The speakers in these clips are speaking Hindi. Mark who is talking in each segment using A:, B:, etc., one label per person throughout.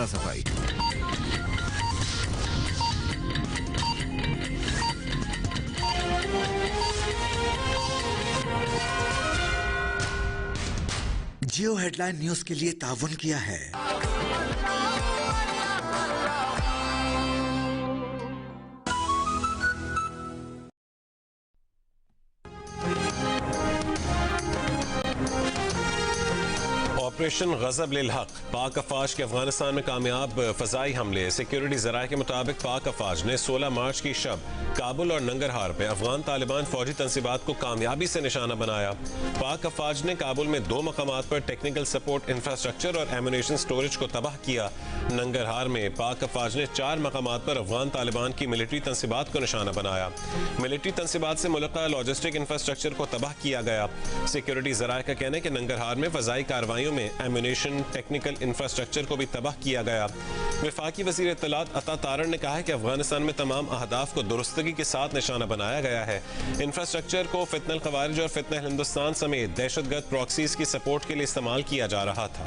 A: ज्यादा सफाई।
B: जियो हेडलाइन न्यूज के लिए ताउन किया है।
C: ऑपरेशन गजब लिल हक, पाक अफवाज के अफगानिस्तान में कामयाब फजाई हमले। सिक्योरिटी जराये के मुताबिक पाक अफवाज ने 16 मार्च की शब काबुल और नंगरहार में अफगान तालिबान फौजी तंसीबात को कामयाबी से निशाना बनाया। पाक अफवाज ने काबुल में 2 मकामात पर टेक्निकल सपोर्ट इंफ्रास्ट्रक्चर और एमुनेशन स्टोरेज को तबाह किया। नंगरहार में पाक अफवाज ने 4 मकामात पर अफगान तालिबान की मिलिट्री तंसीबात को निशाना बनाया। मिलिट्री तंसीबात से मुल्का लॉजिस्टिक इंफ्रास्ट्रक्चर को तबाह किया गया। सिक्योरिटी जराये का कहना है कि नंगरहार में फजाई कार्रवाइयों में एमुनेशन टेक्निकल इंफ्रास्ट्रक्चर को भी तबाह किया गया। वफाकी वजीर इत्तलात अता तारण ने कहा है कि अफगानिस्तान में तमाम अहदाफ को दुरुस्तगी के साथ निशाना बनाया गया है। इंफ्रास्ट्रक्चर को फितनल खवारिज और फितनल हिंदुस्तान समेत दहशतगर्द प्रॉक्सीज की सपोर्ट के लिए इस्तेमाल किया जा रहा था।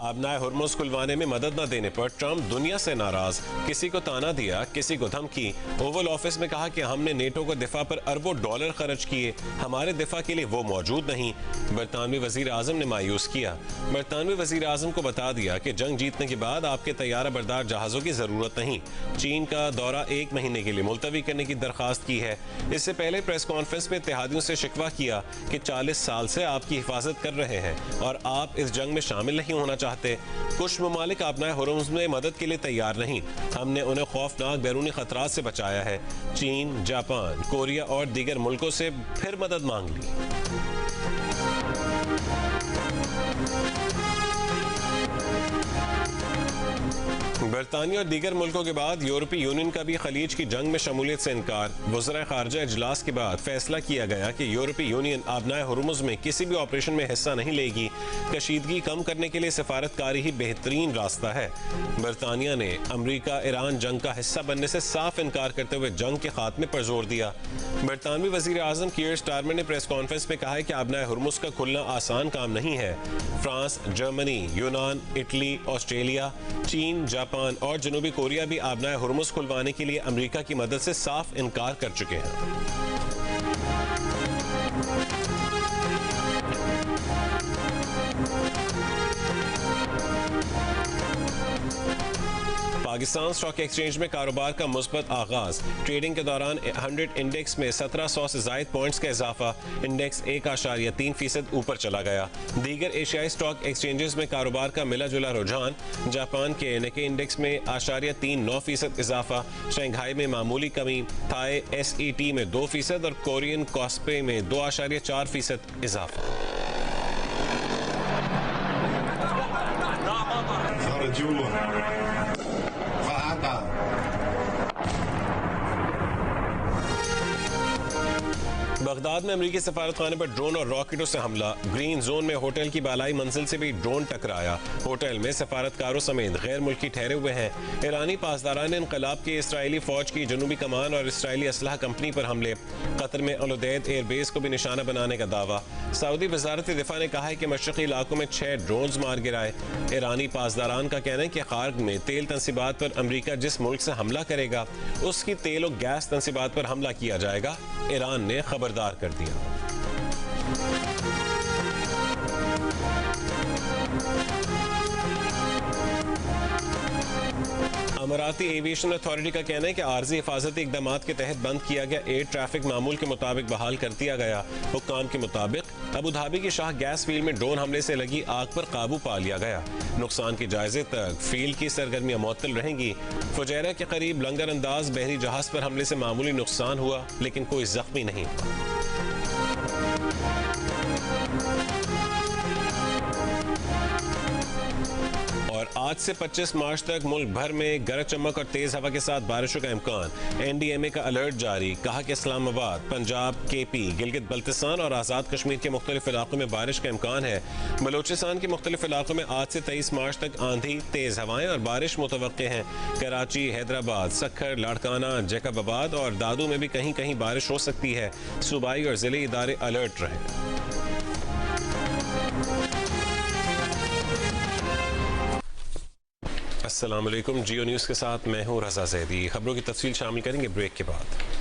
C: अबनाए हुर्मुज़ खुलवाने में मदद न देने पर ट्रंप दुनिया से नाराज, किसी को ताना दिया, किसी को धमकी। ओवल ऑफिस में कहा कि हमने नेटो को दिफा पर अरबों डॉलर खर्च किए, हमारे दिफा के लिए वो मौजूद नहीं। बरतानवी वजीर आजम ने मायूस किया। बरतानवी वजीर आजम को बता दिया कि जंग जीतने के बाद आपके तैयारा बरदार जहाजों की जरूरत नहीं। चीन का दौरा 1 महीने के लिए मुलतवी करने की दरखास्त की है। इससे पहले प्रेस कॉन्फ्रेंस में इत्तेहादियों से शिकवा किया कि 40 साल से आपकी हिफाजत कर रहे हैं और आप इस जंग में शामिल नहीं होना चाहते। कुछ ममालिक अपनाए हुर्मुज़ में मदद के लिए तैयार नहीं, हमने उन्हें खौफनाक बैरूनी खतरात से बचाया है। चीन, जापान, कोरिया और दीगर मुल्कों से फिर मदद मांग ली। बरतानिया और दीगर मुल्कों के बाद यूरोपीय यूनियन का भी खलीज की जंग में शमूलियत से इनकार। वज़राए खारजा इजलास के बाद फैसला किया गया कि यूरोपीय यूनियन अपनाए हुर्मुज़ में किसी भी ऑपरेशन में हिस्सा नहीं लेगी। कशीदगी कम करने के लिए सफारतकारी ही बेहतरीन रास्ता है। बरतानिया ने अमरीका ईरान जंग का हिस्सा बनने से साफ इनकार करते हुए जंग के खात्मे पर जोर दिया। बरतानवी वज़ीर आज़म कीयर स्टारमर ने प्रेस कॉन्फ्रेंस में कहा है कि अपनाए हुर्मुज़ का खुलना आसान काम नहीं है। फ्रांस, जर्मनी, यूनान, इटली, ऑस्ट्रेलिया, चीन, जापान और जनूबी कोरिया भी अपनाए हुर्मुज़ खुलवाने के लिए अमेरिका की मदद से साफ इनकार कर चुके हैं। पाकिस्तान स्टॉक एक्सचेंज में कारोबार का मुस्बत आगाज। ट्रेडिंग के दौरान 100 इंडेक्स में 1700 से जायद पॉइंट्स का इजाफा। इंडेक्स 1.3% ऊपर चला गया। दीगर एशियाई स्टॉक एक्सचेंजेस में कारोबार का मिला जुला रुझान। जापान के निक्केई इंडेक्स में 0.39% इजाफा। शंघाई में मामूली कमी। थाई SET में 2% और कोरियन कॉस्पे में 2.4% इजाफा। बगदाद में अमेरिकी सफारतखाने पर ड्रोन और रॉकेटों से हमला। ग्रीन जोन में होटल की बालाई मंजिल से भी ड्रोन टकराया। होटल में सफारतकारों समेत गैर मुल्की ठहरे हुए हैं। ईरानी पासदारान इनकलाब की इसराइली फौज की जनूबी कमान और इसराइली असलहा कंपनी पर हमले। कतर में अल-उदैद एयरबेस को भी निशाना बनाने का दावा। सऊदी वजारत दिफा ने कहा है कि मशरकी इलाकों में 6 ड्रोन मार गिराए। ईरानी पासदारान का कहना है कि खार्ग में तेल तंसीबात पर अमरीका जिस मुल्क से हमला करेगा उसकी तेल और गैस तंसीबात पर हमला किया जाएगा। ईरान ने खबरदार कर दिया। अमाराती एविएशन अथॉरिटी का कहना है कि आर्जी हिफाजती इकदाम के तहत बंद किया गया एयर ट्रैफिक मामूल के मुताबिक बहाल कर दिया गया। हुक्काम के मुताबिक अबू धाबी की शाह गैस फील्ड में ड्रोन हमले से लगी आग पर काबू पा लिया गया। नुकसान के जायजे तक फील्ड की सरगर्मियां मुअत्तल रहेंगी। फुजैरा के करीब लंगर अंदाज बहरी जहाज पर हमले से मामूली नुकसान हुआ, लेकिन कोई जख्मी नहीं हुआ। और आज से 25 मार्च तक मुल्क भर में गरज चमक और तेज हवा के साथ बारिशों का इम्कान। NDMA का अलर्ट जारी। कहा कि इस्लामाबाद, पंजाब, KP, गिलगित बल्तिस्तान और आज़ाद कश्मीर के मुख्तलिफ इलाकों में बारिश का इम्कान है। बलोचिस्तान के मुख्तलिफ इलाकों में आज से 23 मार्च तक आंधी, तेज हवाएं और बारिश मुतवक्के हैं। कराची, हैदराबाद, सक्खर, लाड़काना, जैकबाबाद और दादू में भी कहीं कहीं बारिश हो सकती है। सूबाई और जिले इदारे अलर्ट रहे। अस्सलाम वालेकुम। जियो न्यूज़ के साथ मैं हूँ रजा जैदी। खबरों की तफसील शामिल करेंगे ब्रेक के बाद।